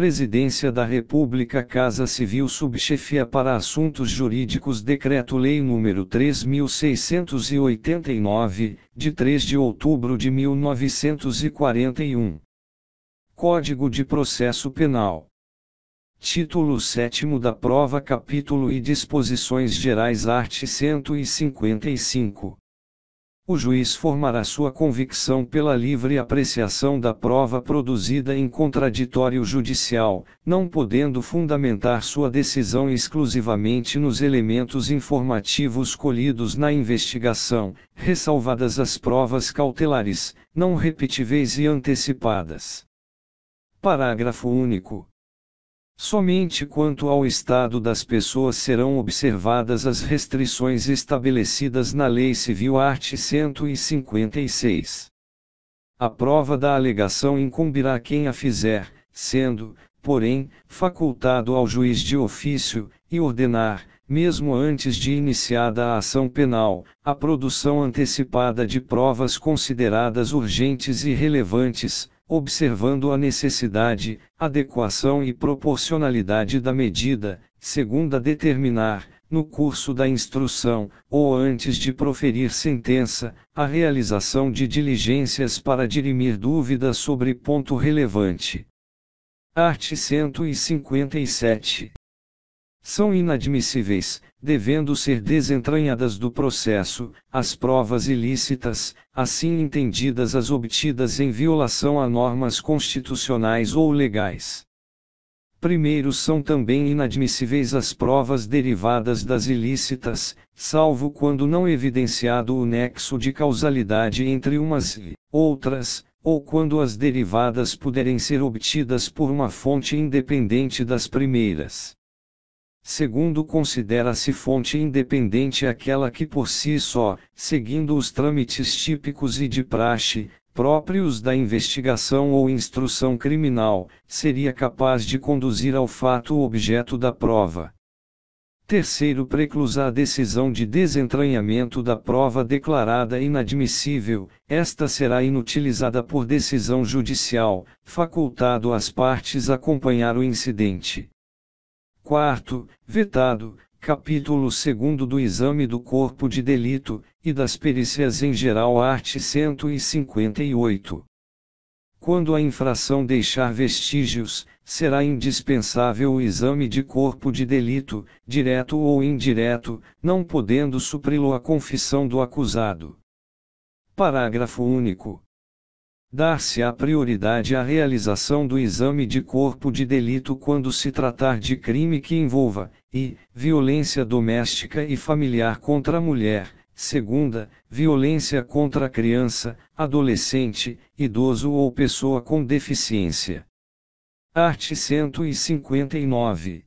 Presidência da República, Casa Civil, Subchefia para Assuntos Jurídicos, Decreto-Lei nº 3.689, de 3 de outubro de 1941. Código de Processo Penal. Título 7º da Prova, Capítulo e Disposições Gerais, art. 155. O juiz formará sua convicção pela livre apreciação da prova produzida em contraditório judicial, não podendo fundamentar sua decisão exclusivamente nos elementos informativos colhidos na investigação, ressalvadas as provas cautelares, não repetíveis e antecipadas. Parágrafo único. Somente quanto ao estado das pessoas serão observadas as restrições estabelecidas na Lei Civil, art. 156. A prova da alegação incumbirá a quem a fizer, sendo, porém, facultado ao juiz de ofício, e ordenar, mesmo antes de iniciada a ação penal, a produção antecipada de provas consideradas urgentes e relevantes, observando a necessidade, adequação e proporcionalidade da medida, segundo a determinar, no curso da instrução, ou antes de proferir sentença, a realização de diligências para dirimir dúvidas sobre ponto relevante. Art. 157. São inadmissíveis, devendo ser desentranhadas do processo, as provas ilícitas, assim entendidas as obtidas em violação a normas constitucionais ou legais. Primeiro, são também inadmissíveis as provas derivadas das ilícitas, salvo quando não evidenciado o nexo de causalidade entre umas e outras, ou quando as derivadas puderem ser obtidas por uma fonte independente das primeiras. Segundo, considera-se fonte independente aquela que por si só, seguindo os trâmites típicos e de praxe, próprios da investigação ou instrução criminal, seria capaz de conduzir ao fato objeto da prova. Terceiro, preclusa a decisão de desentranhamento da prova declarada inadmissível, esta será inutilizada por decisão judicial, facultado às partes acompanhar o incidente. Quarto, vetado, capítulo 2º do exame do corpo de delito, e das perícias em geral, art. 158. Quando a infração deixar vestígios, será indispensável o exame de corpo de delito, direto ou indireto, não podendo supri-lo a confissão do acusado. Parágrafo único. Dar-se-á prioridade à realização do exame de corpo de delito quando se tratar de crime que envolva, violência doméstica e familiar contra a mulher, segunda, violência contra a criança, adolescente, idoso ou pessoa com deficiência. Art. 159.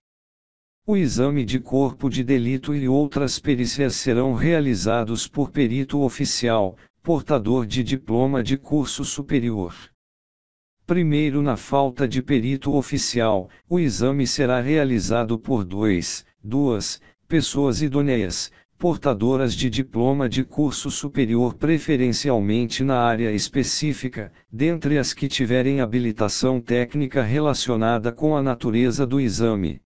O exame de corpo de delito e outras perícias serão realizados por perito oficial, portador de diploma de curso superior. Primeiro, na falta de perito oficial, o exame será realizado por duas pessoas idôneas, portadoras de diploma de curso superior, preferencialmente na área específica, dentre as que tiverem habilitação técnica relacionada com a natureza do exame.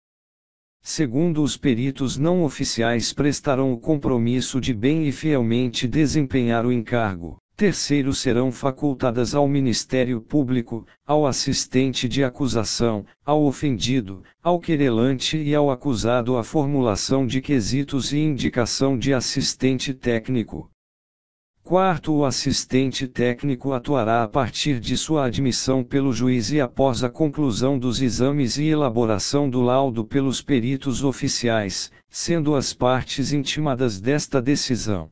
Segundo, os peritos não oficiais prestarão o compromisso de bem e fielmente desempenhar o encargo. Terceiro, serão facultadas ao Ministério Público, ao assistente de acusação, ao ofendido, ao querelante e ao acusado a formulação de quesitos e indicação de assistente técnico. Quarto, o assistente técnico atuará a partir de sua admissão pelo juiz e após a conclusão dos exames e elaboração do laudo pelos peritos oficiais, sendo as partes intimadas desta decisão.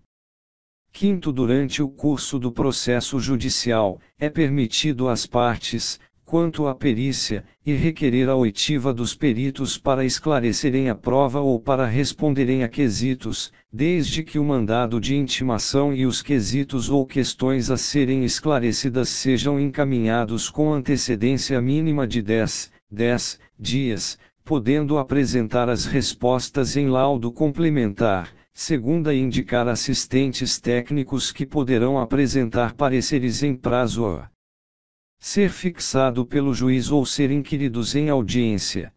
Quinto, durante o curso do processo judicial, é permitido às partes, quanto à perícia, e requerer a oitiva dos peritos para esclarecerem a prova ou para responderem a quesitos, desde que o mandado de intimação e os quesitos ou questões a serem esclarecidas sejam encaminhados com antecedência mínima de 10 dias, podendo apresentar as respostas em laudo complementar, segunda indicar assistentes técnicos que poderão apresentar pareceres em prazo ser fixado pelo juiz ou ser inquiridos em audiência.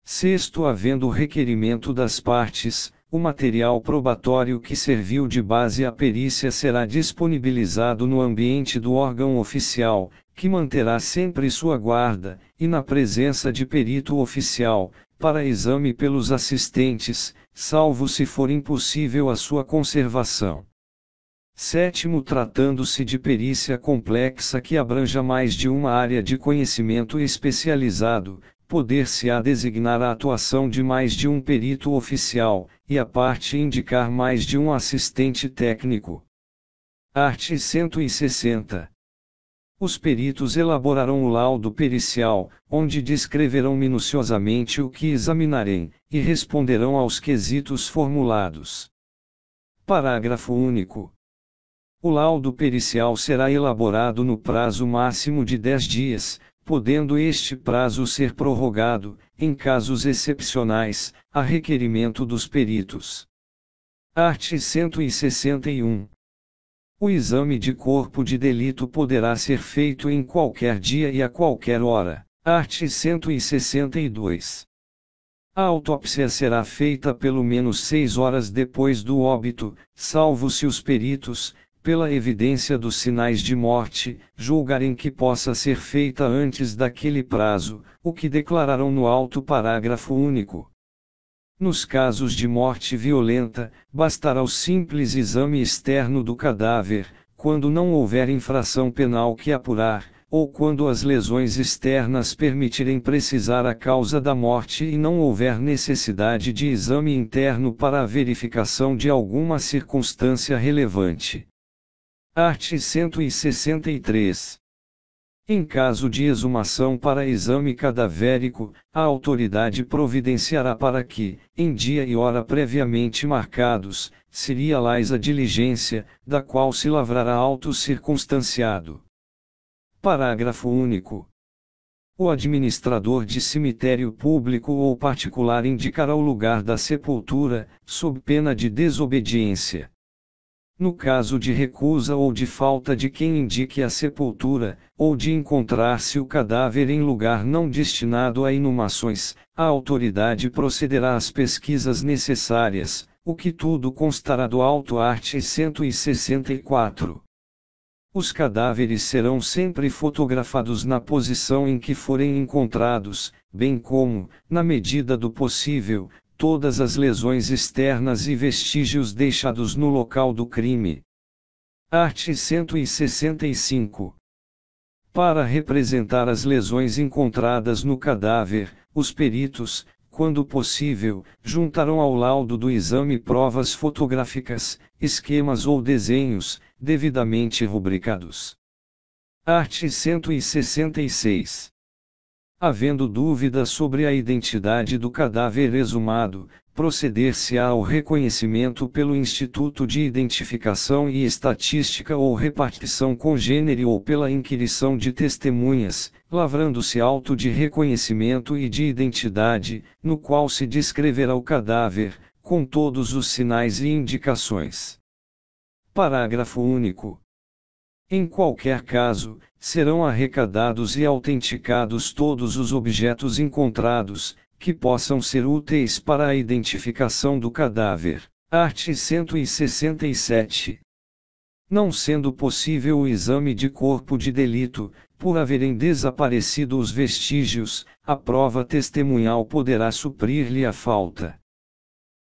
Sexto, havendo requerimento das partes, o material probatório que serviu de base à perícia será disponibilizado no ambiente do órgão oficial, que manterá sempre sua guarda, e na presença de perito oficial, para exame pelos assistentes, salvo se for impossível a sua conservação. Sétimo, tratando-se de perícia complexa que abranja mais de uma área de conhecimento especializado, poder-se-á designar a atuação de mais de um perito oficial, e a parte indicar mais de um assistente técnico. Art. 160. Os peritos elaborarão o laudo pericial, onde descreverão minuciosamente o que examinarem, e responderão aos quesitos formulados. Parágrafo único. O laudo pericial será elaborado no prazo máximo de 10 dias, podendo este prazo ser prorrogado, em casos excepcionais, a requerimento dos peritos. Art. 161. O exame de corpo de delito poderá ser feito em qualquer dia e a qualquer hora. Art. 162. A autópsia será feita pelo menos 6 horas depois do óbito, salvo se os peritos, pela evidência dos sinais de morte, julgarem que possa ser feita antes daquele prazo, o que declararão no auto parágrafo único. Nos casos de morte violenta, bastará o simples exame externo do cadáver, quando não houver infração penal que apurar, ou quando as lesões externas permitirem precisar a causa da morte e não houver necessidade de exame interno para a verificação de alguma circunstância relevante. Art. 163. Em caso de exumação para exame cadavérico, a autoridade providenciará para que, em dia e hora previamente marcados, se realize a diligência, da qual se lavrará auto circunstanciado. Parágrafo único. O administrador de cemitério público ou particular indicará o lugar da sepultura, sob pena de desobediência. No caso de recusa ou de falta de quem indique a sepultura, ou de encontrar-se o cadáver em lugar não destinado a inumações, a autoridade procederá às pesquisas necessárias, o que tudo constará do auto art. 164. Os cadáveres serão sempre fotografados na posição em que forem encontrados, bem como, na medida do possível, todas as lesões externas e vestígios deixados no local do crime. Art. 165. Para representar as lesões encontradas no cadáver, os peritos, quando possível, juntarão ao laudo do exame provas fotográficas, esquemas ou desenhos, devidamente rubricados. Art. 166. Havendo dúvida sobre a identidade do cadáver exumado, proceder-se-á ao reconhecimento pelo Instituto de Identificação e Estatística ou repartição congênere ou pela inquirição de testemunhas, lavrando-se auto de reconhecimento e de identidade, no qual se descreverá o cadáver, com todos os sinais e indicações. Parágrafo único. Em qualquer caso, serão arrecadados e autenticados todos os objetos encontrados, que possam ser úteis para a identificação do cadáver. Art. 167. Não sendo possível o exame de corpo de delito, por haverem desaparecido os vestígios, a prova testemunhal poderá suprir-lhe a falta.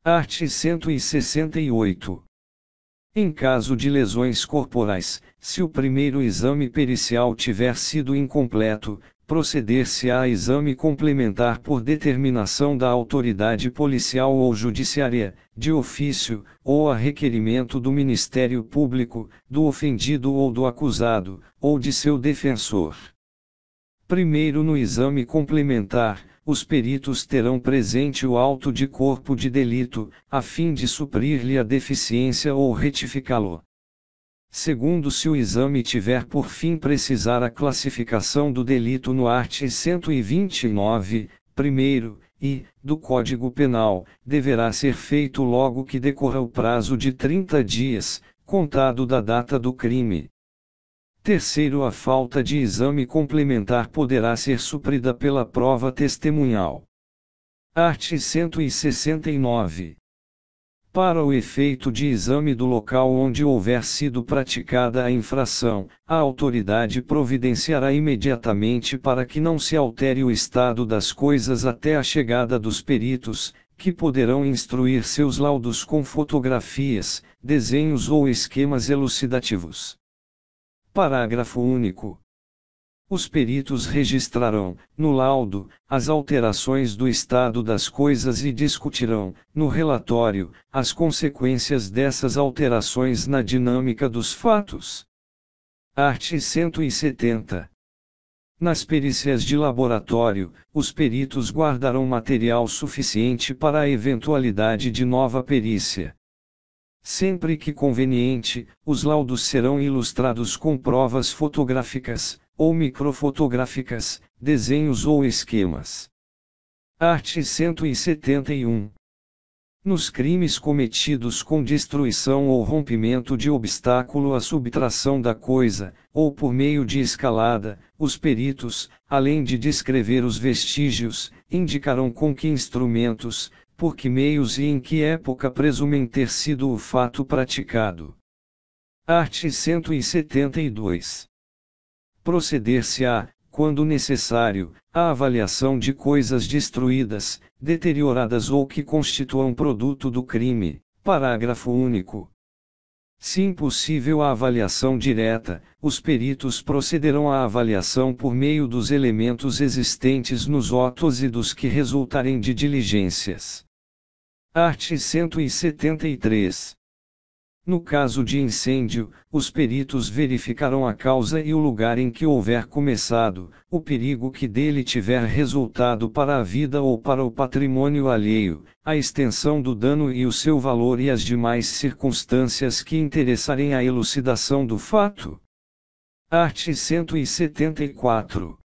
Art. 168. Em caso de lesões corporais, se o primeiro exame pericial tiver sido incompleto, proceder-se-á a exame complementar por determinação da autoridade policial ou judiciária, de ofício, ou a requerimento do Ministério Público, do ofendido ou do acusado, ou de seu defensor. Primeiro, no exame complementar, os peritos terão presente o auto de corpo de delito, a fim de suprir-lhe a deficiência ou retificá-lo. Segundo, se o exame tiver por fim precisar a classificação do delito no art. 129, primeiro, e, do Código Penal, deverá ser feito logo que decorra o prazo de 30 dias, contado da data do crime. Terceiro, a falta de exame complementar poderá ser suprida pela prova testemunhal. Art. 169. Para o efeito de exame do local onde houver sido praticada a infração, a autoridade providenciará imediatamente para que não se altere o estado das coisas até a chegada dos peritos, que poderão instruir seus laudos com fotografias, desenhos ou esquemas elucidativos. Parágrafo único. Os peritos registrarão, no laudo, as alterações do estado das coisas e discutirão, no relatório, as consequências dessas alterações na dinâmica dos fatos. Art. 170. Nas perícias de laboratório, os peritos guardarão material suficiente para a eventualidade de nova perícia. Sempre que conveniente, os laudos serão ilustrados com provas fotográficas, ou microfotográficas, desenhos ou esquemas. Art. 171. Nos crimes cometidos com destruição ou rompimento de obstáculo à subtração da coisa, ou por meio de escalada, os peritos, além de descrever os vestígios, indicarão com que instrumentos, por que meios e em que época presumem ter sido o fato praticado. Art. 172. Proceder-se-á, quando necessário, à avaliação de coisas destruídas, deterioradas ou que constituam produto do crime. Parágrafo único. Se impossível a avaliação direta, os peritos procederão à avaliação por meio dos elementos existentes nos autos e dos que resultarem de diligências. Art. 173. No caso de incêndio, os peritos verificarão a causa e o lugar em que houver começado, o perigo que dele tiver resultado para a vida ou para o patrimônio alheio, a extensão do dano e o seu valor e as demais circunstâncias que interessarem a elucidação do fato. Art. 174.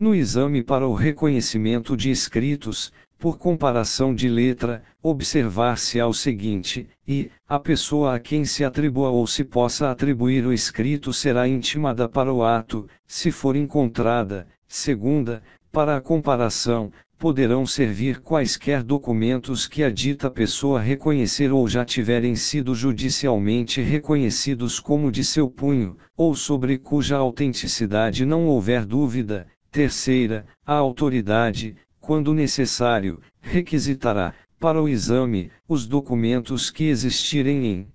No exame para o reconhecimento de escritos, por comparação de letra, observar-se-á o seguinte, e, a pessoa a quem se atribua ou se possa atribuir o escrito será intimada para o ato, se for encontrada. Segunda, para a comparação, poderão servir quaisquer documentos que a dita pessoa reconhecer ou já tiverem sido judicialmente reconhecidos como de seu punho, ou sobre cuja autenticidade não houver dúvida. Terceira, a autoridade, quando necessário, requisitará, para o exame, os documentos que existirem em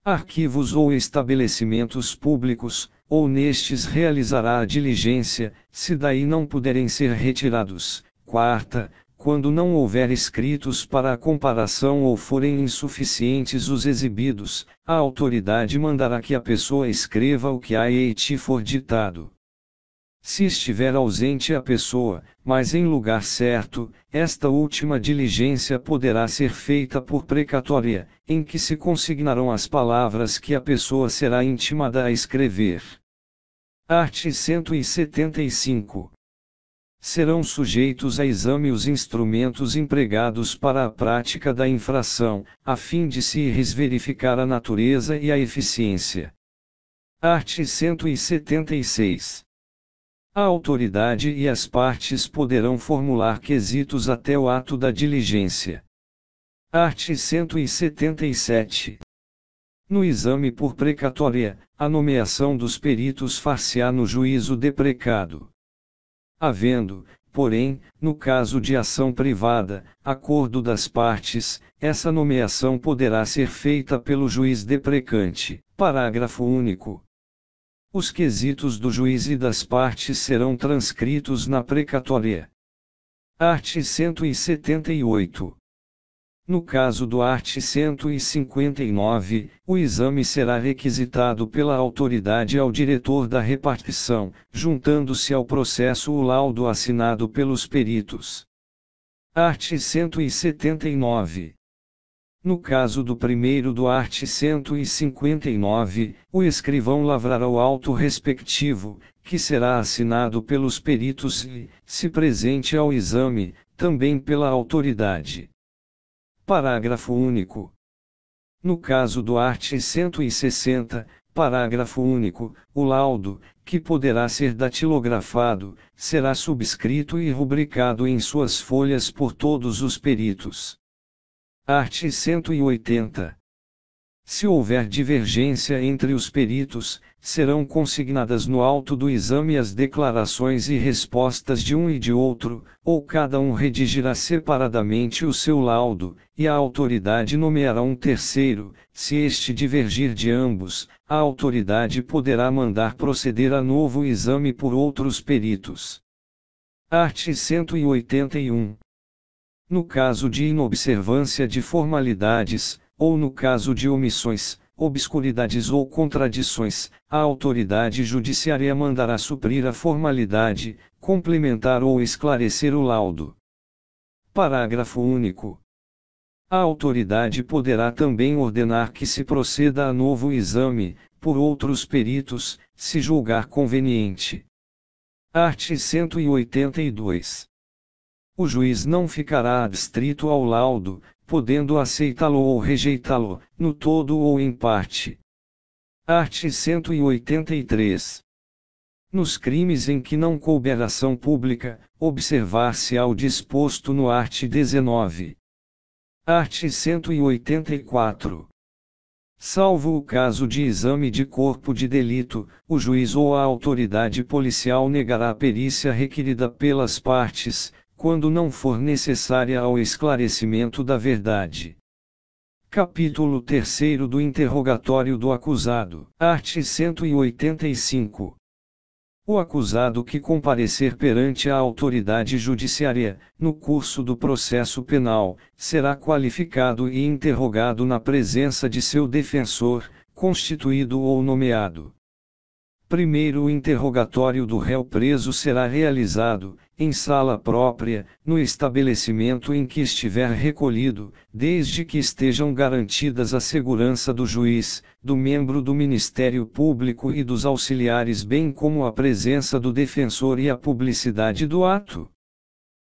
arquivos ou estabelecimentos públicos, ou nestes realizará a diligência, se daí não puderem ser retirados. Quarta, quando não houver escritos para a comparação ou forem insuficientes os exibidos, a autoridade mandará que a pessoa escreva o que a ti for ditado. Se estiver ausente a pessoa, mas em lugar certo, esta última diligência poderá ser feita por precatória, em que se consignarão as palavras que a pessoa será intimada a escrever. Art. 175. Serão sujeitos a exame os instrumentos empregados para a prática da infração, a fim de se verificar a natureza e a eficiência. Art. 176. A autoridade e as partes poderão formular quesitos até o ato da diligência. Art. 177. No exame por precatória, a nomeação dos peritos far-se-á no juízo deprecado. Havendo, porém, no caso de ação privada, acordo das partes, essa nomeação poderá ser feita pelo juiz deprecante. Parágrafo único. Os quesitos do juiz e das partes serão transcritos na precatória. Art. 178. No caso do art. 159, o exame será requisitado pela autoridade ao diretor da repartição, juntando-se ao processo o laudo assinado pelos peritos. Art. 179. No caso do primeiro do art. 159, o escrivão lavrará o auto respectivo, que será assinado pelos peritos e, se presente ao exame, também pela autoridade. Parágrafo único. No caso do art. 160, Parágrafo único. O laudo, que poderá ser datilografado, será subscrito e rubricado em suas folhas por todos os peritos. Art. 180. Se houver divergência entre os peritos, serão consignadas no auto do exame as declarações e respostas de um e de outro, ou cada um redigirá separadamente o seu laudo, e a autoridade nomeará um terceiro. Se este divergir de ambos, a autoridade poderá mandar proceder a novo exame por outros peritos. Art. 181. No caso de inobservância de formalidades, ou no caso de omissões, obscuridades ou contradições, a autoridade judiciária mandará suprir a formalidade, complementar ou esclarecer o laudo. Parágrafo único. A autoridade poderá também ordenar que se proceda a novo exame, por outros peritos, se julgar conveniente. Art. 182. O juiz não ficará adstrito ao laudo, podendo aceitá-lo ou rejeitá-lo, no todo ou em parte. Art. 183. Nos crimes em que não couber ação pública, observar-se-á o disposto no art. 19. Art. 184. Salvo o caso de exame de corpo de delito, o juiz ou a autoridade policial negará a perícia requerida pelas partes, quando não for necessária ao esclarecimento da verdade. Capítulo 3 do interrogatório do acusado. Art. 185. O acusado que comparecer perante a autoridade judiciária, no curso do processo penal, será qualificado e interrogado na presença de seu defensor, constituído ou nomeado. Primeiro, o interrogatório do réu preso será realizado, em sala própria, no estabelecimento em que estiver recolhido, desde que estejam garantidas a segurança do juiz, do membro do Ministério Público e dos auxiliares, bem como a presença do defensor e a publicidade do ato.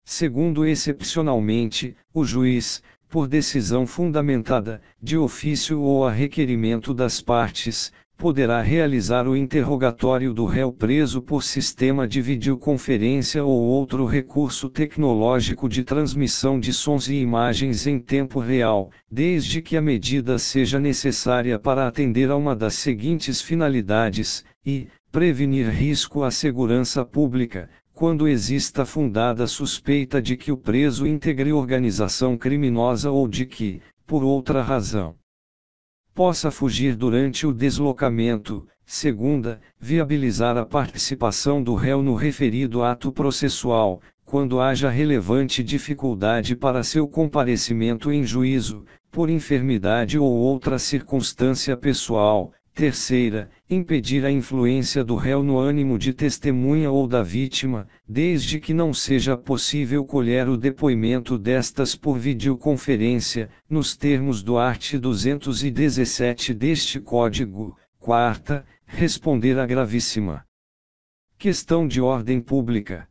Segundo, excepcionalmente, o juiz, por decisão fundamentada, de ofício ou a requerimento das partes, poderá realizar o interrogatório do réu preso por sistema de videoconferência ou outro recurso tecnológico de transmissão de sons e imagens em tempo real, desde que a medida seja necessária para atender a uma das seguintes finalidades, e prevenir risco à segurança pública, quando exista fundada suspeita de que o preso integre organização criminosa ou de que, por outra razão, possa fugir durante o deslocamento. Segunda, viabilizar a participação do réu no referido ato processual, quando haja relevante dificuldade para seu comparecimento em juízo, por enfermidade ou outra circunstância pessoal. Terceira, impedir a influência do réu no ânimo de testemunha ou da vítima, desde que não seja possível colher o depoimento destas por videoconferência, nos termos do art. 217 deste Código. Quarta, responder à gravíssima questão de ordem pública.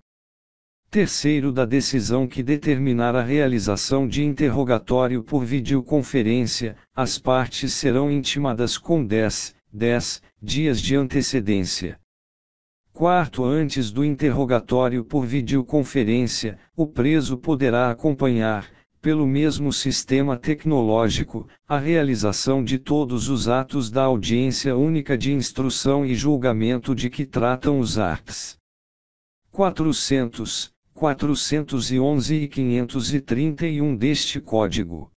Terceiro, da decisão que determinar a realização de interrogatório por videoconferência, as partes serão intimadas com 10 dias de antecedência. Quarto, antes do interrogatório por videoconferência, o preso poderá acompanhar, pelo mesmo sistema tecnológico, a realização de todos os atos da audiência única de instrução e julgamento de que tratam os arts. 400, 411 e 531 deste Código.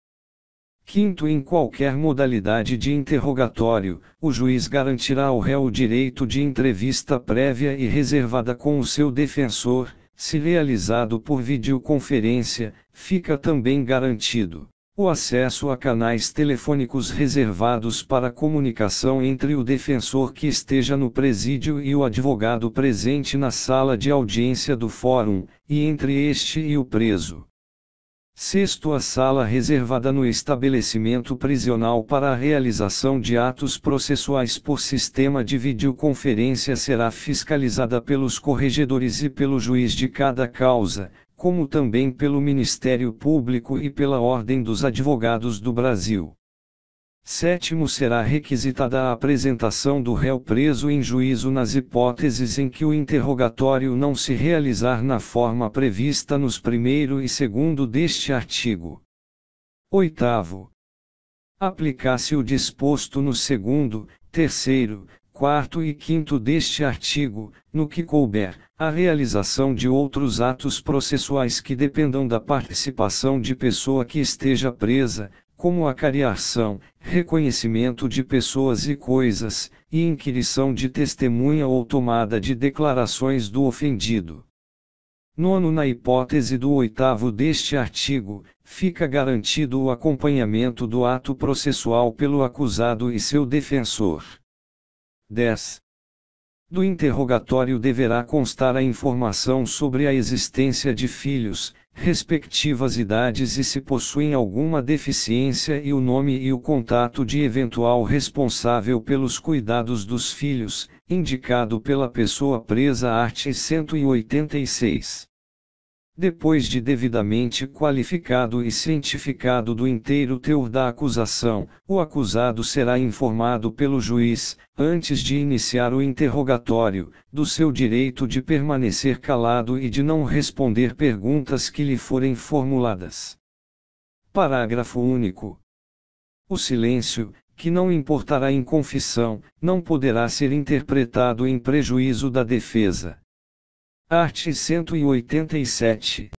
Quinto, em qualquer modalidade de interrogatório, o juiz garantirá ao réu o direito de entrevista prévia e reservada com o seu defensor. Se realizado por videoconferência, fica também garantido o acesso a canais telefônicos reservados para comunicação entre o defensor que esteja no presídio e o advogado presente na sala de audiência do fórum, e entre este e o preso. Sexto, a sala reservada no estabelecimento prisional para a realização de atos processuais por sistema de videoconferência será fiscalizada pelos corregedores e pelo juiz de cada causa, como também pelo Ministério Público e pela Ordem dos Advogados do Brasil. Sétimo, será requisitada a apresentação do réu preso em juízo nas hipóteses em que o interrogatório não se realizar na forma prevista nos 1º e 2º deste artigo. Oitavo, aplicar-se o disposto no 2º, 3º, 4º e 5º deste artigo, no que couber, a realização de outros atos processuais que dependam da participação de pessoa que esteja presa, como acariação, reconhecimento de pessoas e coisas, e inquirição de testemunha ou tomada de declarações do ofendido. Nono, na hipótese do 8º deste artigo, fica garantido o acompanhamento do ato processual pelo acusado e seu defensor. 10. Do interrogatório deverá constar a informação sobre a existência de filhos, respectivas idades e se possuem alguma deficiência e o nome e o contato de eventual responsável pelos cuidados dos filhos, indicado pela pessoa presa. Art. 186. Depois de devidamente qualificado e cientificado do inteiro teor da acusação, o acusado será informado pelo juiz, antes de iniciar o interrogatório, do seu direito de permanecer calado e de não responder perguntas que lhe forem formuladas. Parágrafo único. O silêncio, que não importará em confissão, não poderá ser interpretado em prejuízo da defesa. Art. 187.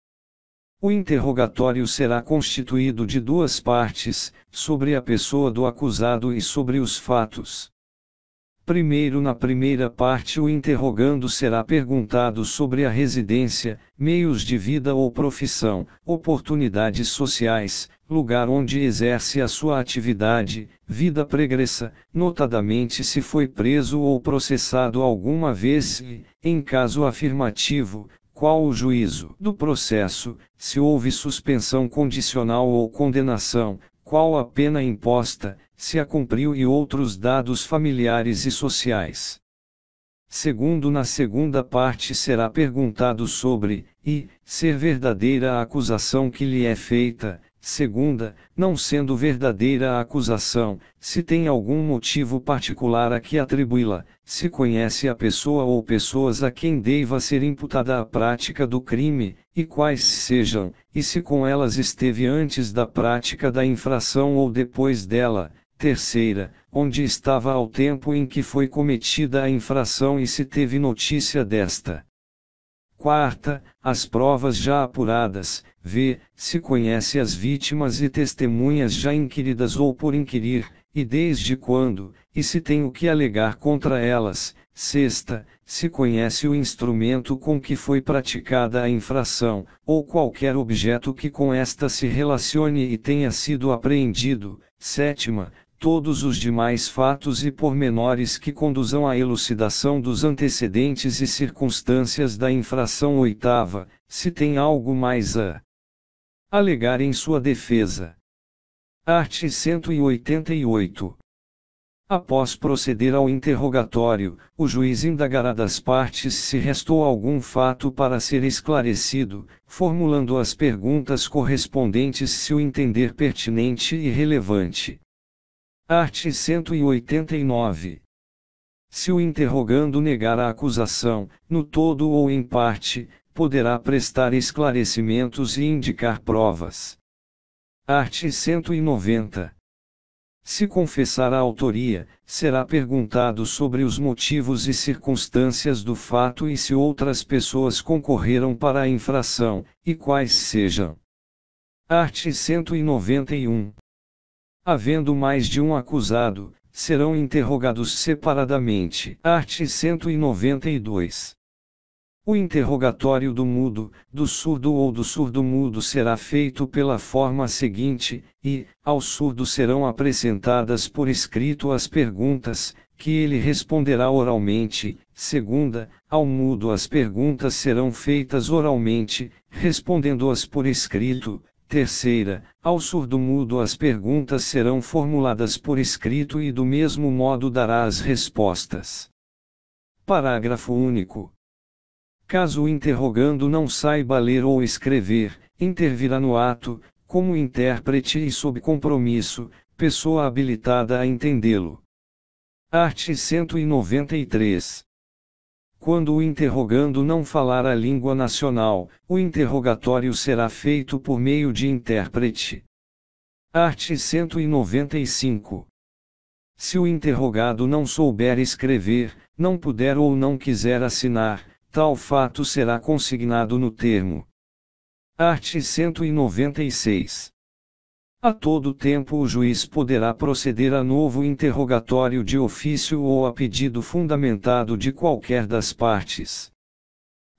O interrogatório será constituído de duas partes, sobre a pessoa do acusado e sobre os fatos. Primeiro, na primeira parte, o interrogando será perguntado sobre a residência, meios de vida ou profissão, oportunidades sociais, lugar onde exerce a sua atividade, vida pregressa, notadamente se foi preso ou processado alguma vez e, em caso afirmativo, qual o juízo do processo, se houve suspensão condicional ou condenação, qual a pena imposta, se a cumpriu e outros dados familiares e sociais. Segundo, na segunda parte será perguntado sobre, e, ser verdadeira a acusação que lhe é feita, segunda, não sendo verdadeira a acusação, se tem algum motivo particular a que atribuí-la, se conhece a pessoa ou pessoas a quem deva ser imputada a prática do crime, e quais sejam, e se com elas esteve antes da prática da infração ou depois dela. Terceira, onde estava ao tempo em que foi cometida a infração e se teve notícia desta. Quarta, as provas já apuradas, v. se conhece as vítimas e testemunhas já inquiridas ou por inquirir, e desde quando, e se tem o que alegar contra elas. Sexta, se conhece o instrumento com que foi praticada a infração, ou qualquer objeto que com esta se relacione e tenha sido apreendido. Sétima, todos os demais fatos e pormenores que conduzam à elucidação dos antecedentes e circunstâncias da infração. Oitava, se tem algo mais a alegar em sua defesa. Art. 188. Após proceder ao interrogatório, o juiz indagará das partes se restou algum fato para ser esclarecido, formulando as perguntas correspondentes se o entender pertinente e relevante. Art. 189. Se o interrogando negar a acusação, no todo ou em parte, poderá prestar esclarecimentos e indicar provas. Art. 190. Se confessar a autoria, será perguntado sobre os motivos e circunstâncias do fato e se outras pessoas concorreram para a infração, e quais sejam. Art. 191. Havendo mais de um acusado, serão interrogados separadamente. Art. 192. O interrogatório do mudo, do surdo ou do surdo-mudo será feito pela forma seguinte, e, ao surdo serão apresentadas por escrito as perguntas, que ele responderá oralmente. Segunda, ao mudo as perguntas serão feitas oralmente, respondendo-as por escrito. Terceira, ao surdo-mudo as perguntas serão formuladas por escrito e do mesmo modo dará as respostas. Parágrafo único. Caso o interrogando não saiba ler ou escrever, intervirá no ato, como intérprete e sob compromisso, pessoa habilitada a entendê-lo. Art. 193. Quando o interrogando não falar a língua nacional, o interrogatório será feito por meio de intérprete. Art. 195. Se o interrogado não souber escrever, não puder ou não quiser assinar, tal fato será consignado no termo. Art. 196. A todo tempo o juiz poderá proceder a novo interrogatório de ofício ou a pedido fundamentado de qualquer das partes.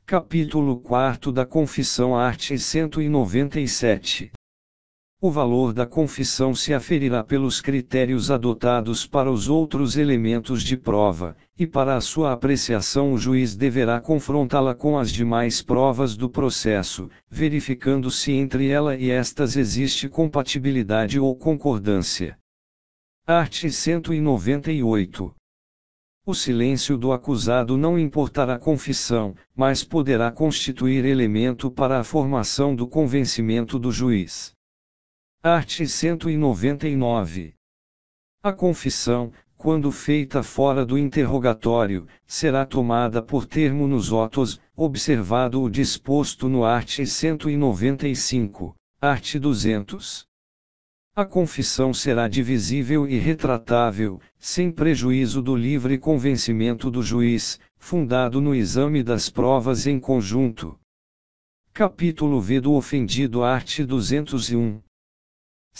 Capítulo 4 da Confissão. Art. 197. O valor da confissão se aferirá pelos critérios adotados para os outros elementos de prova, e para a sua apreciação o juiz deverá confrontá-la com as demais provas do processo, verificando se entre ela e estas existe compatibilidade ou concordância. Art. 198. O silêncio do acusado não importará à confissão, mas poderá constituir elemento para a formação do convencimento do juiz. Art. 199. A confissão, quando feita fora do interrogatório, será tomada por termo nos autos, observado o disposto no art. 195, art. 200. A confissão será divisível e retratável, sem prejuízo do livre convencimento do juiz, fundado no exame das provas em conjunto. Capítulo V do ofendido. Art. 201.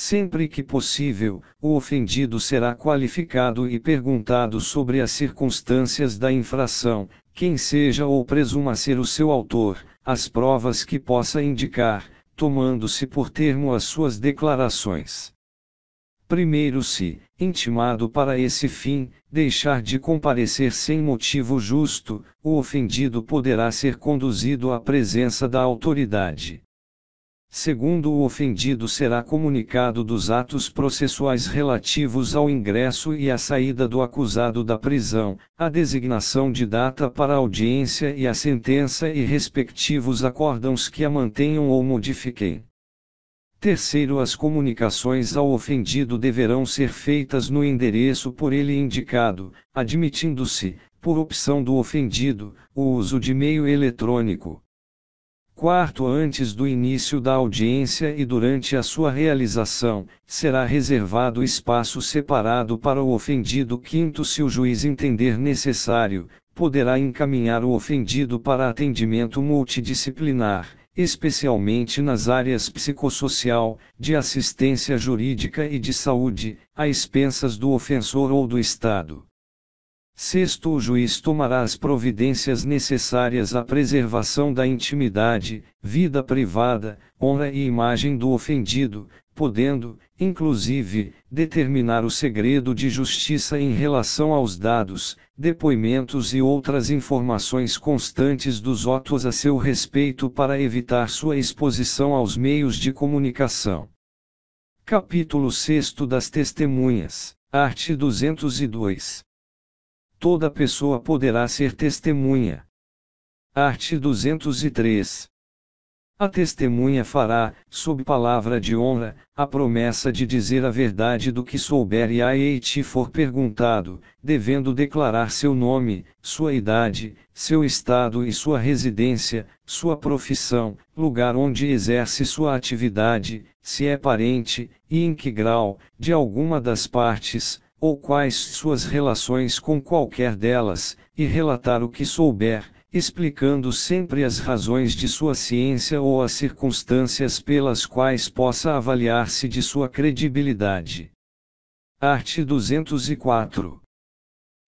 Sempre que possível, o ofendido será qualificado e perguntado sobre as circunstâncias da infração, quem seja ou presuma ser o seu autor, as provas que possa indicar, tomando-se por termo as suas declarações. Primeiro, se, intimado para esse fim, deixar de comparecer sem motivo justo, o ofendido poderá ser conduzido à presença da autoridade. Segundo, o ofendido será comunicado dos atos processuais relativos ao ingresso e à saída do acusado da prisão, a designação de data para a audiência e a sentença e respectivos acórdãos que a mantenham ou modifiquem. Terceiro, as comunicações ao ofendido deverão ser feitas no endereço por ele indicado, admitindo-se, por opção do ofendido, o uso de meio eletrônico. Quarto, antes do início da audiência e durante a sua realização, será reservado espaço separado para o ofendido. Quinto, se o juiz entender necessário, poderá encaminhar o ofendido para atendimento multidisciplinar, especialmente nas áreas psicossocial, de assistência jurídica e de saúde, a expensas do ofensor ou do Estado. Sexto, o juiz tomará as providências necessárias à preservação da intimidade, vida privada, honra e imagem do ofendido, podendo, inclusive, determinar o segredo de justiça em relação aos dados, depoimentos e outras informações constantes dos autos a seu respeito para evitar sua exposição aos meios de comunicação. Capítulo 6 das Testemunhas, art. 202. Toda pessoa poderá ser testemunha. Art. 203. A testemunha fará, sob palavra de honra, a promessa de dizer a verdade do que souber e a te for perguntado, devendo declarar seu nome, sua idade, seu estado e sua residência, sua profissão, lugar onde exerce sua atividade, se é parente, e em que grau, de alguma das partes, ou quais suas relações com qualquer delas, e relatar o que souber, explicando sempre as razões de sua ciência ou as circunstâncias pelas quais possa avaliar-se de sua credibilidade. Art. 204.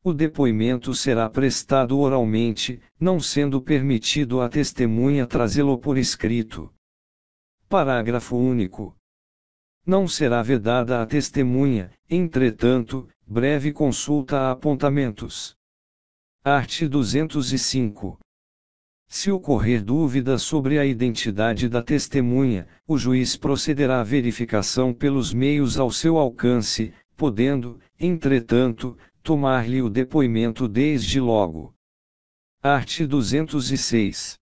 O depoimento será prestado oralmente, não sendo permitido à testemunha trazê-lo por escrito. Parágrafo único. Não será vedada à testemunha, entretanto, breve consulta a apontamentos. Art. 205. Se ocorrer dúvida sobre a identidade da testemunha, o juiz procederá à verificação pelos meios ao seu alcance, podendo, entretanto, tomar-lhe o depoimento desde logo. Art. 206.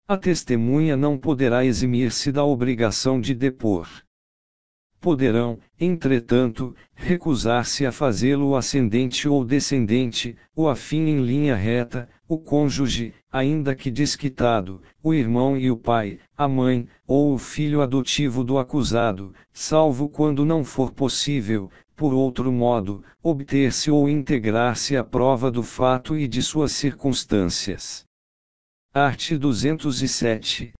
A testemunha não poderá eximir-se da obrigação de depor. poderão, entretanto, recusar-se a fazê-lo o ascendente ou descendente, o afim em linha reta, o cônjuge, ainda que desquitado, o irmão e o pai, a mãe, ou o filho adotivo do acusado, salvo quando não for possível, por outro modo, obter-se ou integrar-se à prova do fato e de suas circunstâncias. Art. 207.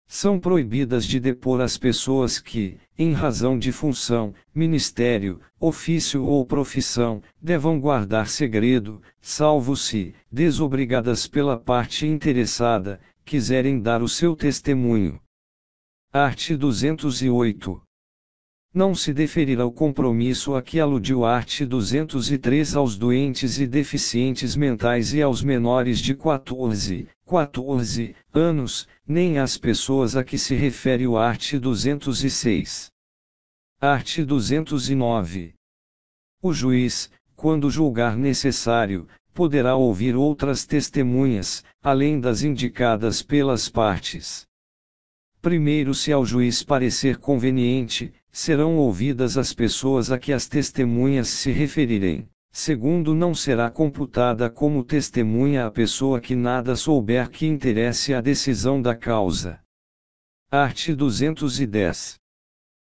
São proibidas de depor as pessoas que, em razão de função, ministério, ofício ou profissão, devam guardar segredo, salvo se, desobrigadas pela parte interessada, quiserem dar o seu testemunho. Art. 208. Não se deferirá o compromisso a que aludiu art. 203 aos doentes e deficientes mentais e aos menores de 14 anos, nem às pessoas a que se refere o art. 206. Art. 209. O juiz, quando julgar necessário, poderá ouvir outras testemunhas, além das indicadas pelas partes. Primeiro, se ao juiz parecer conveniente, serão ouvidas as pessoas a que as testemunhas se referirem. Segundo, não será computada como testemunha a pessoa que nada souber que interesse à decisão da causa. Art. 210.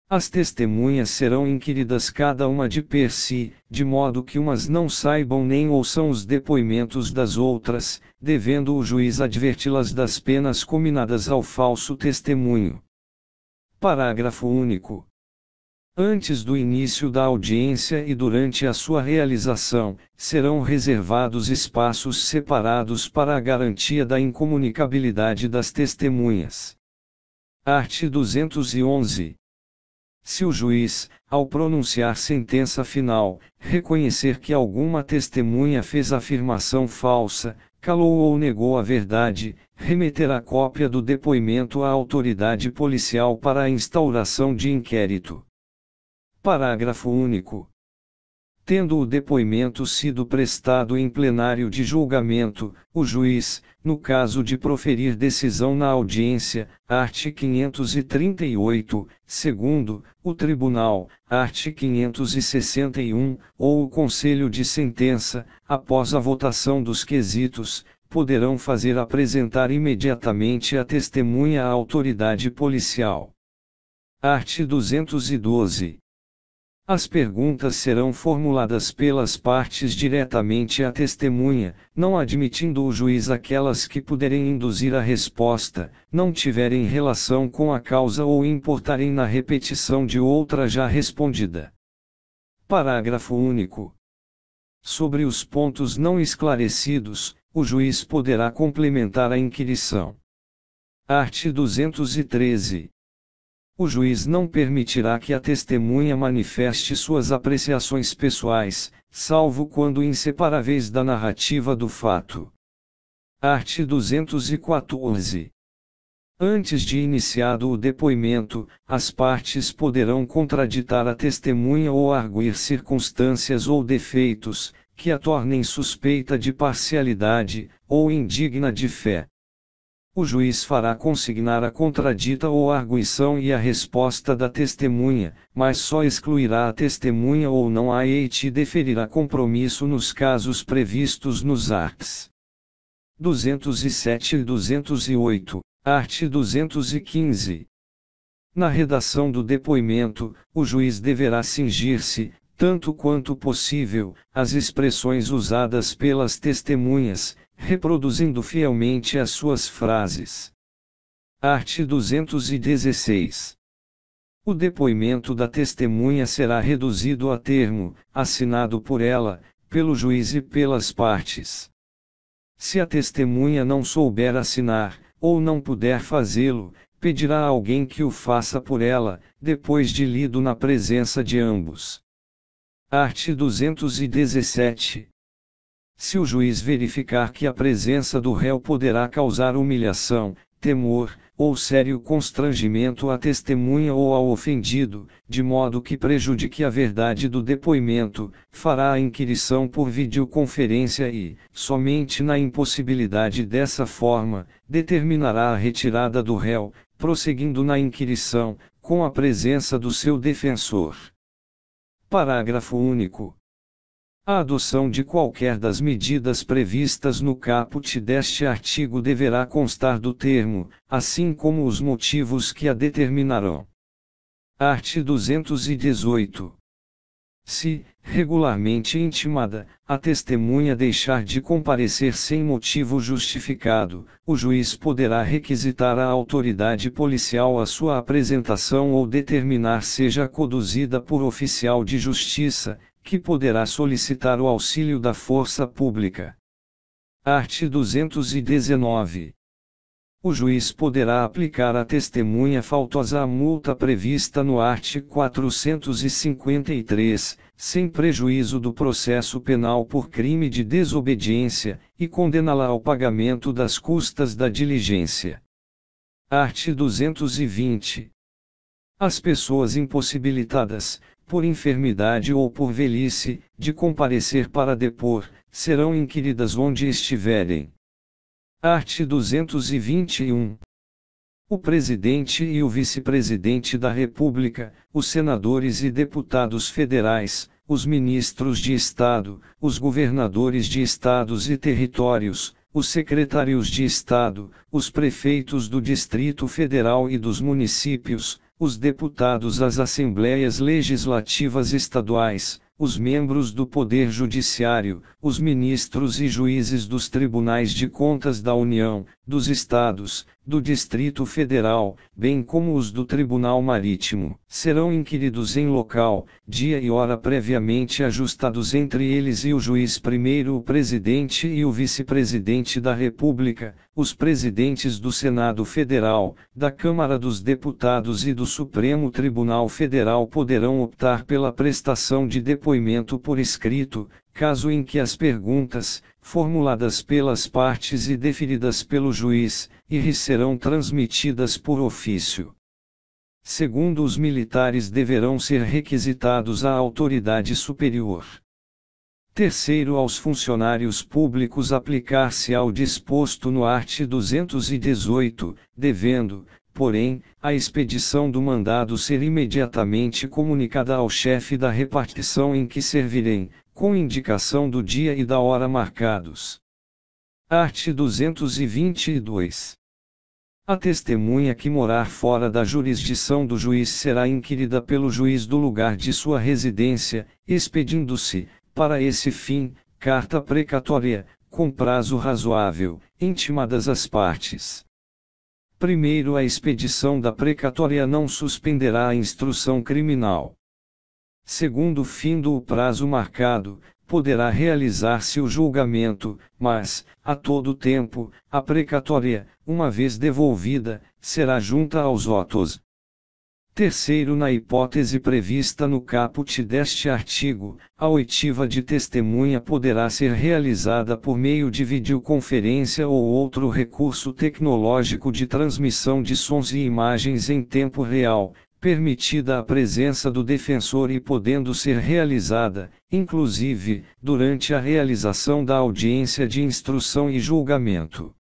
As testemunhas serão inquiridas cada uma de per si, de modo que umas não saibam nem ouçam os depoimentos das outras, devendo o juiz adverti-las das penas cominadas ao falso testemunho. Parágrafo único. Antes do início da audiência e durante a sua realização, serão reservados espaços separados para a garantia da incomunicabilidade das testemunhas. Art. 211. Se o juiz, ao pronunciar sentença final, reconhecer que alguma testemunha fez afirmação falsa, calou ou negou a verdade, remeterá cópia do depoimento à autoridade policial para a instauração de inquérito. Parágrafo único. Tendo o depoimento sido prestado em plenário de julgamento, o juiz, no caso de proferir decisão na audiência, art. 538, segundo, o tribunal, art. 561, ou o conselho de sentença, após a votação dos quesitos, poderão fazer apresentar imediatamente a testemunha à autoridade policial. Art. 212. As perguntas serão formuladas pelas partes diretamente à testemunha, não admitindo o juiz aquelas que puderem induzir a resposta, não tiverem relação com a causa ou importarem na repetição de outra já respondida. Parágrafo único. Sobre os pontos não esclarecidos, o juiz poderá complementar a inquirição. Art. 213. O juiz não permitirá que a testemunha manifeste suas apreciações pessoais, salvo quando inseparáveis da narrativa do fato. Art. 214. Antes de iniciado o depoimento, as partes poderão contraditar a testemunha ou arguir circunstâncias ou defeitos, que a tornem suspeita de parcialidade, ou indigna de fé. O juiz fará consignar a contradita ou arguição e a resposta da testemunha, mas só excluirá a testemunha ou não a e deferirá compromisso nos casos previstos nos arts. 207 e 208, art. 215. Na redação do depoimento, o juiz deverá cingir-se, tanto quanto possível, às expressões usadas pelas testemunhas, reproduzindo fielmente as suas frases. Art. 216. O depoimento da testemunha será reduzido a termo, assinado por ela, pelo juiz e pelas partes. Se a testemunha não souber assinar, ou não puder fazê-lo, pedirá a alguém que o faça por ela, depois de lido na presença de ambos. Art. 217. Se o juiz verificar que a presença do réu poderá causar humilhação, temor, ou sério constrangimento à testemunha ou ao ofendido, de modo que prejudique a verdade do depoimento, fará a inquirição por videoconferência e, somente na impossibilidade dessa forma, determinará a retirada do réu, prosseguindo na inquirição, com a presença do seu defensor. Parágrafo único. A adoção de qualquer das medidas previstas no caput deste artigo deverá constar do termo, assim como os motivos que a determinarão. Art. 218. Se, regularmente intimada, a testemunha deixar de comparecer sem motivo justificado, o juiz poderá requisitar à autoridade policial a sua apresentação ou determinar seja conduzida por oficial de justiça, que poderá solicitar o auxílio da força pública. Art. 219. O juiz poderá aplicar à testemunha faltosa a multa prevista no art. 453, sem prejuízo do processo penal por crime de desobediência, e condená-la ao pagamento das custas da diligência. Art. 220. As pessoas impossibilitadas, por enfermidade ou por velhice, de comparecer para depor, serão inquiridas onde estiverem. Art. 221. O Presidente e o Vice-Presidente da República, os senadores e deputados federais, os ministros de Estado, os governadores de estados e territórios, os secretários de Estado, os prefeitos do Distrito Federal e dos municípios, os deputados às Assembleias Legislativas Estaduais, os membros do Poder Judiciário, os ministros e juízes dos Tribunais de Contas da União, dos Estados, do Distrito Federal, bem como os do Tribunal Marítimo, serão inquiridos em local, dia e hora previamente ajustados entre eles e o juiz primeiro, o Presidente e o Vice-Presidente da República, os presidentes do Senado Federal, da Câmara dos Deputados e do Supremo Tribunal Federal poderão optar pela prestação de depoimento por escrito, caso em que as perguntas, formuladas pelas partes e deferidas pelo juiz, serão transmitidas por ofício. Segundo os militares deverão ser requisitados à autoridade superior. Terceiro, aos funcionários públicos aplicar-se-á o disposto no art. 218, devendo, porém, a expedição do mandado ser imediatamente comunicada ao chefe da repartição em que servirem, com indicação do dia e da hora marcados. Art. 222. A testemunha que morar fora da jurisdição do juiz será inquirida pelo juiz do lugar de sua residência, expedindo-se, para esse fim, carta precatória, com prazo razoável, intimadas as partes. Primeiro, a expedição da precatória não suspenderá a instrução criminal. Segundo, findo o prazo marcado, poderá realizar-se o julgamento, mas, a todo tempo, a precatória, uma vez devolvida, será junta aos autos. Terceiro, na hipótese prevista no caput deste artigo, a oitiva de testemunha poderá ser realizada por meio de videoconferência ou outro recurso tecnológico de transmissão de sons e imagens em tempo real, permitida a presença do defensor e podendo ser realizada, inclusive, durante a realização da audiência de instrução e julgamento.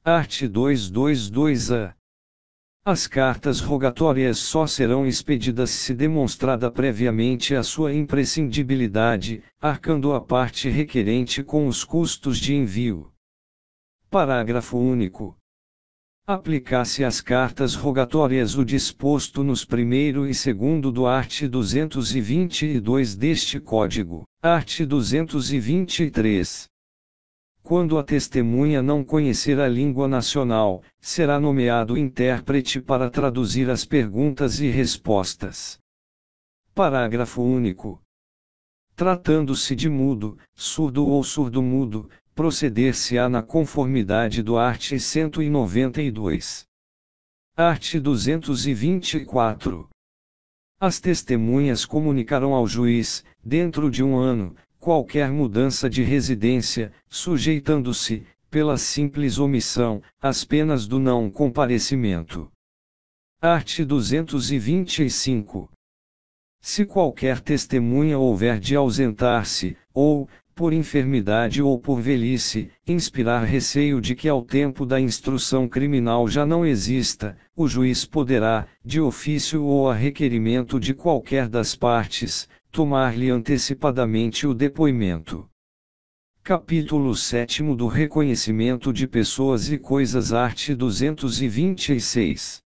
Art. 222-A. As cartas rogatórias só serão expedidas se demonstrada previamente a sua imprescindibilidade, arcando a parte requerente com os custos de envio. Parágrafo único. Aplicar-se às cartas rogatórias o disposto nos 1º e 2º do art. 222 deste Código. Art. 223. Quando a testemunha não conhecer a língua nacional, será nomeado intérprete para traduzir as perguntas e respostas. Parágrafo único. Tratando-se de mudo, surdo ou surdo-mudo, proceder-se-á na conformidade do art. 192. Art. 224. As testemunhas comunicarão ao juiz, dentro de um ano, qualquer mudança de residência, sujeitando-se, pela simples omissão, às penas do não comparecimento. Art. 225. Se qualquer testemunha houver de ausentar-se, ou, por enfermidade ou por velhice, inspirar receio de que ao tempo da instrução criminal já não exista, o juiz poderá, de ofício ou a requerimento de qualquer das partes, tomar-lhe antecipadamente o depoimento. Capítulo 7 do Reconhecimento de Pessoas e Coisas, art. 226.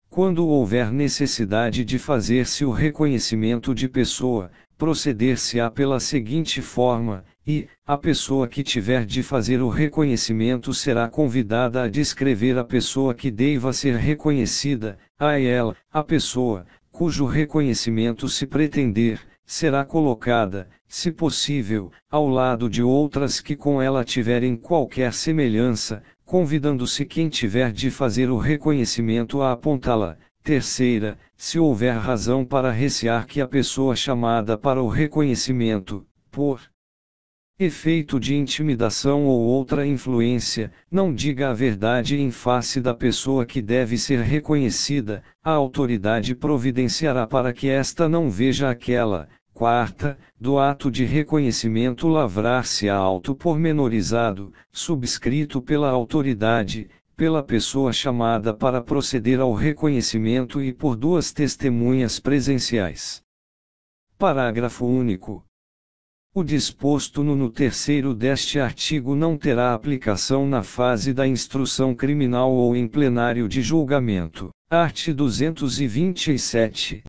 Quando houver necessidade de fazer-se o reconhecimento de pessoa, proceder-se-á pela seguinte forma, e, a pessoa que tiver de fazer o reconhecimento será convidada a descrever a pessoa que deva ser reconhecida, a ela, a pessoa, cujo reconhecimento se pretender, será colocada, se possível, ao lado de outras que com ela tiverem qualquer semelhança, convidando-se quem tiver de fazer o reconhecimento a apontá-la. Terceira, se houver razão para recear que a pessoa chamada para o reconhecimento, por efeito de intimidação ou outra influência, não diga a verdade em face da pessoa que deve ser reconhecida, a autoridade providenciará para que esta não veja aquela. Quarta, do ato de reconhecimento lavrar-se-á auto pormenorizado, subscrito pela autoridade, pela pessoa chamada para proceder ao reconhecimento e por duas testemunhas presenciais. Parágrafo único. O disposto no terceiro deste artigo não terá aplicação na fase da instrução criminal ou em plenário de julgamento. Art. 227.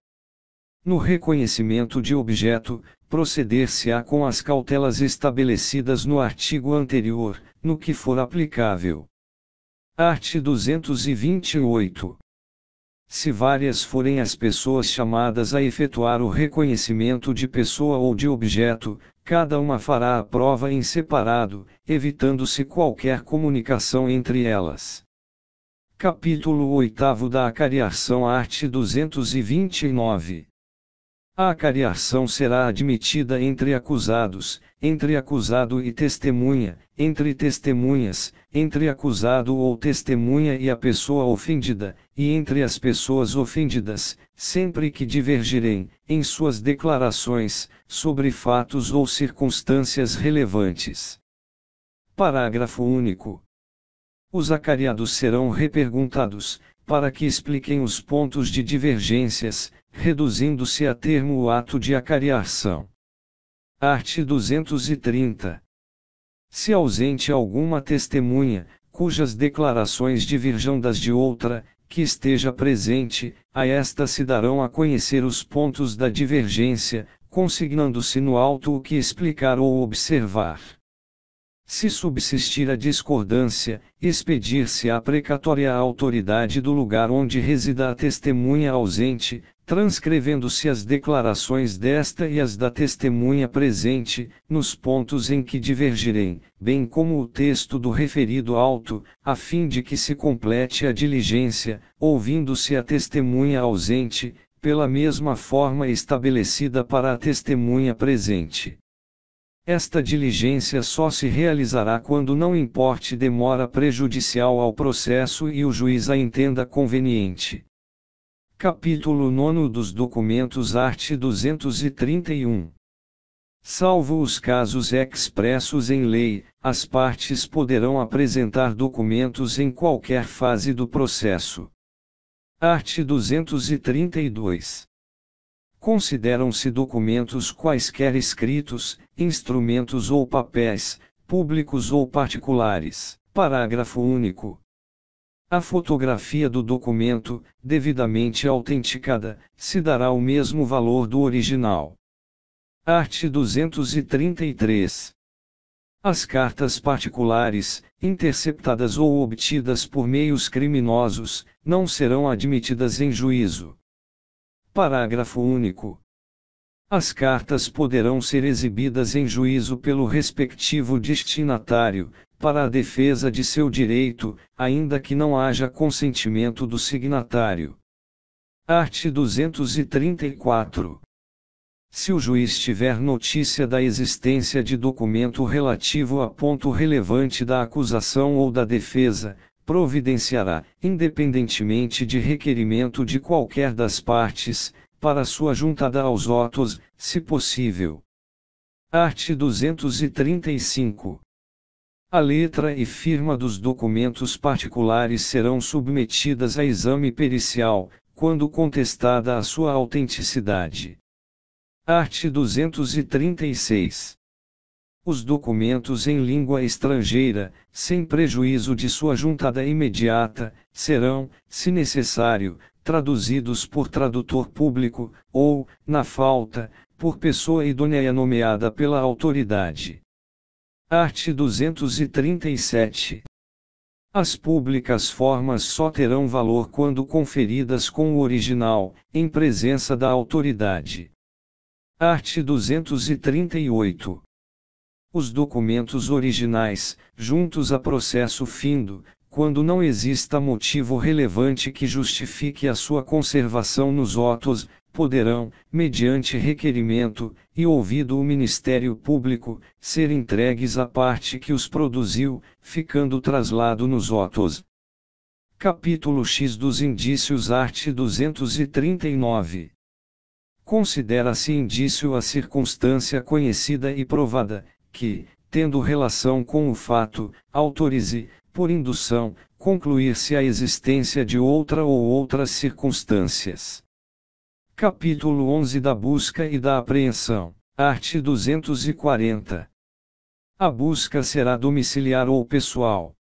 No reconhecimento de objeto, proceder-se-á com as cautelas estabelecidas no artigo anterior, no que for aplicável. Art. 228. Se várias forem as pessoas chamadas a efetuar o reconhecimento de pessoa ou de objeto, cada uma fará a prova em separado, evitando-se qualquer comunicação entre elas. Capítulo 8 da acariação, art. 229. A acariação será admitida entre acusados, entre acusado e testemunha, entre testemunhas, entre acusado ou testemunha e a pessoa ofendida, e entre as pessoas ofendidas, sempre que divergirem, em suas declarações, sobre fatos ou circunstâncias relevantes. Parágrafo único. Os acariados serão reperguntados, para que expliquem os pontos de divergências, reduzindo-se a termo o ato de acariação. Art. 230. Se ausente alguma testemunha, cujas declarações diverjam das de outra, que esteja presente, a esta se darão a conhecer os pontos da divergência, consignando-se no auto o que explicar ou observar. Se subsistir a discordância, expedir-se-á precatória à autoridade do lugar onde resida a testemunha ausente, transcrevendo-se as declarações desta e as da testemunha presente, nos pontos em que divergirem, bem como o texto do referido auto, a fim de que se complete a diligência, ouvindo-se a testemunha ausente, pela mesma forma estabelecida para a testemunha presente. Esta diligência só se realizará quando não importe demora prejudicial ao processo e o juiz a entenda conveniente. Capítulo 9 dos documentos, art. 231. Salvo os casos expressos em lei, as partes poderão apresentar documentos em qualquer fase do processo. Art. 232. Consideram-se documentos quaisquer escritos, instrumentos ou papéis, públicos ou particulares. Parágrafo único. A fotografia do documento, devidamente autenticada, se dará o mesmo valor do original. Art. 233. As cartas particulares, interceptadas ou obtidas por meios criminosos, não serão admitidas em juízo. Parágrafo único. As cartas poderão ser exibidas em juízo pelo respectivo destinatário, para a defesa de seu direito, ainda que não haja consentimento do signatário. Art. 234. Se o juiz tiver notícia da existência de documento relativo a ponto relevante da acusação ou da defesa, providenciará, independentemente de requerimento de qualquer das partes, para sua juntada aos autos, se possível. Art. 235. A letra e firma dos documentos particulares serão submetidas a exame pericial, quando contestada a sua autenticidade. Art. 236. Os documentos em língua estrangeira, sem prejuízo de sua juntada imediata, serão, se necessário, traduzidos por tradutor público, ou, na falta, por pessoa idônea nomeada pela autoridade. Art. 237. As públicas formas só terão valor quando conferidas com o original, em presença da autoridade. Art. 238. Os documentos originais, juntos a processo findo, quando não exista motivo relevante que justifique a sua conservação nos autos, poderão, mediante requerimento, e ouvido o Ministério Público, ser entregues à parte que os produziu, ficando traslado nos autos. Capítulo X dos Indícios. Art. 239. Considera-se indício a circunstância conhecida e provada, que, tendo relação com o fato, autorize, por indução, concluir-se a existência de outra ou outras circunstâncias. Capítulo 11 da busca e da apreensão. Art. 240. A busca será domiciliar ou pessoal.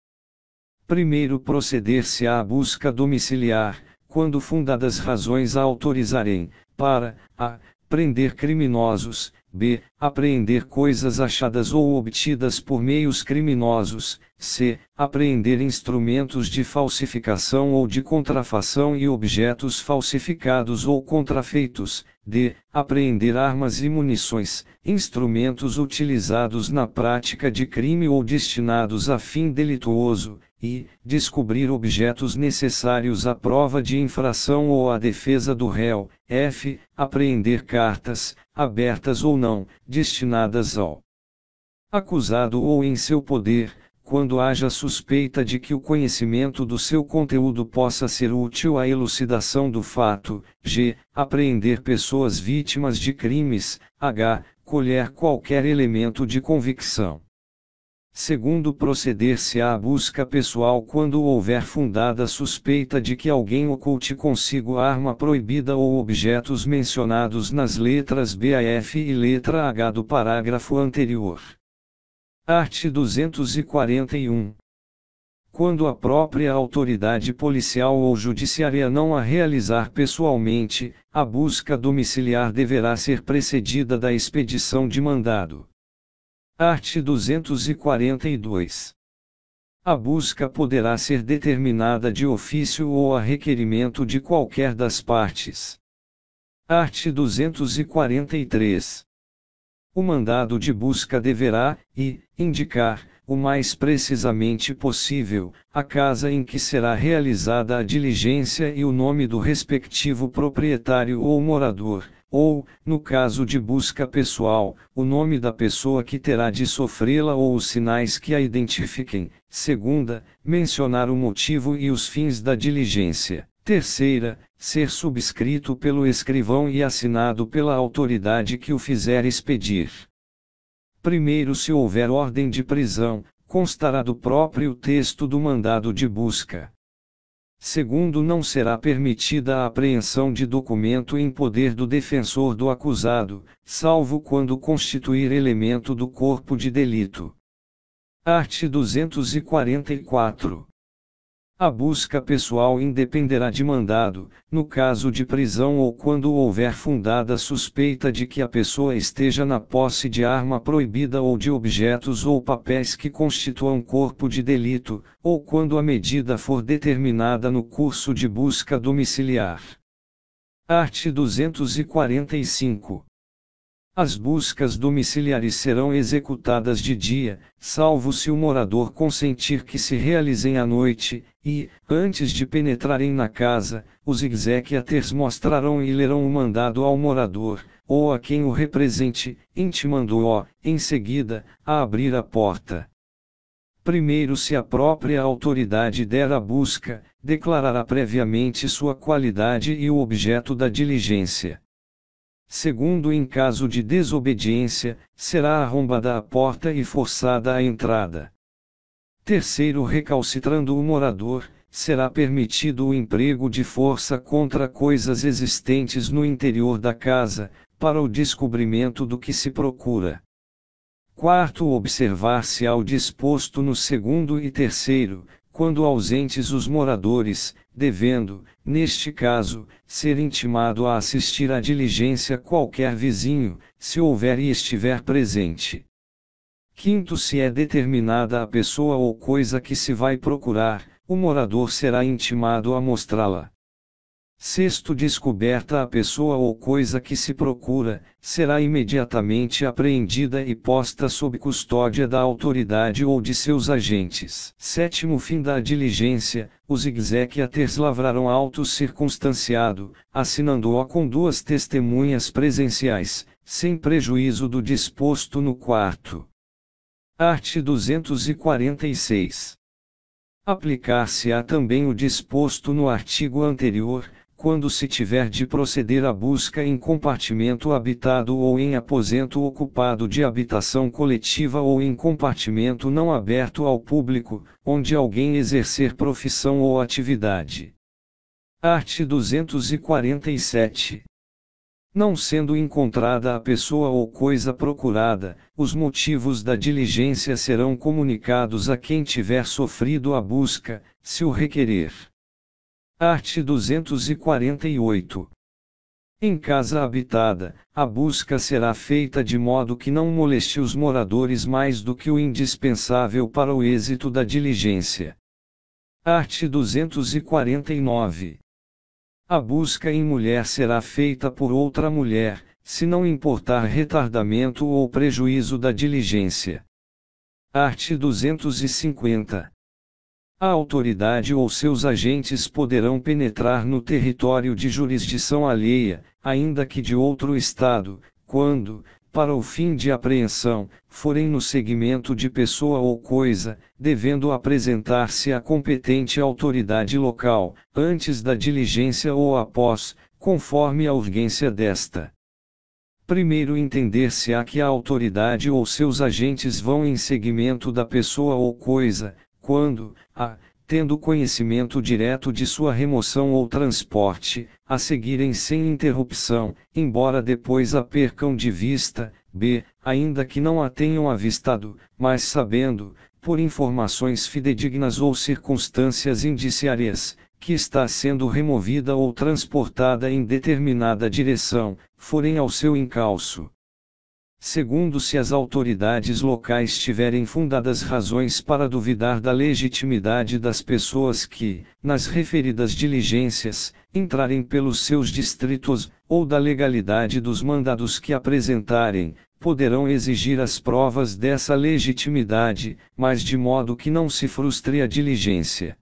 Primeiro proceder-se-á à busca domiciliar, quando fundadas razões a autorizarem, para, a, prender criminosos, b. apreender coisas achadas ou obtidas por meios criminosos, c. apreender instrumentos de falsificação ou de contrafação e objetos falsificados ou contrafeitos, d. apreender armas e munições, instrumentos utilizados na prática de crime ou destinados a fim delituoso, e descobrir objetos necessários à prova de infração ou à defesa do réu, f. apreender cartas, abertas ou não, destinadas ao acusado ou em seu poder, quando haja suspeita de que o conhecimento do seu conteúdo possa ser útil à elucidação do fato, g. apreender pessoas vítimas de crimes, h. colher qualquer elemento de convicção. Segundo, proceder-se-á à busca pessoal quando houver fundada suspeita de que alguém oculte consigo arma proibida ou objetos mencionados nas letras B a F e letra H do parágrafo anterior. Art. 241. Quando a própria autoridade policial ou judiciária não a realizar pessoalmente, a busca domiciliar deverá ser precedida da expedição de mandado. Art. 242. A busca poderá ser determinada de ofício ou a requerimento de qualquer das partes. Art. 243. O mandado de busca deverá, indicar, o mais precisamente possível, a casa em que será realizada a diligência e o nome do respectivo proprietário ou morador, ou, no caso de busca pessoal, o nome da pessoa que terá de sofrê-la ou os sinais que a identifiquem. Segunda, mencionar o motivo e os fins da diligência. Terceira, ser subscrito pelo escrivão e assinado pela autoridade que o fizer expedir. Primeiro, se houver ordem de prisão, constará do próprio texto do mandado de busca. Segundo, não será permitida a apreensão de documento em poder do defensor do acusado, salvo quando constituir elemento do corpo de delito. Art. 244. A busca pessoal independerá de mandado, no caso de prisão ou quando houver fundada suspeita de que a pessoa esteja na posse de arma proibida ou de objetos ou papéis que constituam corpo de delito, ou quando a medida for determinada no curso de busca domiciliar. Art. 245. As buscas domiciliares serão executadas de dia, salvo se o morador consentir que se realizem à noite, e, antes de penetrarem na casa, os exequaturs mostrarão e lerão o mandado ao morador, ou a quem o represente, intimando-o, em seguida, a abrir a porta. Primeiro, se a própria autoridade der a busca, declarará previamente sua qualidade e o objeto da diligência. Segundo, em caso de desobediência, será arrombada a porta e forçada a entrada. Terceiro, recalcitrando o morador, será permitido o emprego de força contra coisas existentes no interior da casa, para o descobrimento do que se procura. Quarto, observar-se-á o disposto no segundo e terceiro, quando ausentes os moradores, devendo, neste caso, ser intimado a assistir à diligência qualquer vizinho, se houver e estiver presente. Quinto, se é determinada a pessoa ou coisa que se vai procurar, o morador será intimado a mostrá-la. Sexto, descoberta a pessoa ou coisa que se procura, será imediatamente apreendida e posta sob custódia da autoridade ou de seus agentes. Sétimo, fim da diligência, os exequaturs lavrarão auto circunstanciado, assinando-o com 2 testemunhas presenciais, sem prejuízo do disposto no quarto. Art. 246. Aplicar-se-á também o disposto no artigo anterior, quando se tiver de proceder à busca em compartimento habitado ou em aposento ocupado de habitação coletiva ou em compartimento não aberto ao público, onde alguém exercer profissão ou atividade. Art. 247. Não sendo encontrada a pessoa ou coisa procurada, os motivos da diligência serão comunicados a quem tiver sofrido a busca, se o requerer. Art. 248. Em casa habitada, a busca será feita de modo que não moleste os moradores mais do que o indispensável para o êxito da diligência. Art. 249. A busca em mulher será feita por outra mulher, se não importar retardamento ou prejuízo da diligência. Art. 250. A autoridade ou seus agentes poderão penetrar no território de jurisdição alheia, ainda que de outro estado, quando, para o fim de apreensão, forem no seguimento de pessoa ou coisa, devendo apresentar-se à competente autoridade local, antes da diligência ou após, conforme a urgência desta. Primeiro, entender-se-á que a autoridade ou seus agentes vão em seguimento da pessoa ou coisa, quando, tendo conhecimento direto de sua remoção ou transporte, a seguirem sem interrupção, embora depois a percam de vista, b. ainda que não a tenham avistado, mas sabendo, por informações fidedignas ou circunstâncias indiciárias, que está sendo removida ou transportada em determinada direção, forem ao seu encalço. Segundo, se as autoridades locais tiverem fundadas razões para duvidar da legitimidade das pessoas que, nas referidas diligências, entrarem pelos seus distritos, ou da legalidade dos mandados que apresentarem, poderão exigir as provas dessa legitimidade, mas de modo que não se frustre a diligência.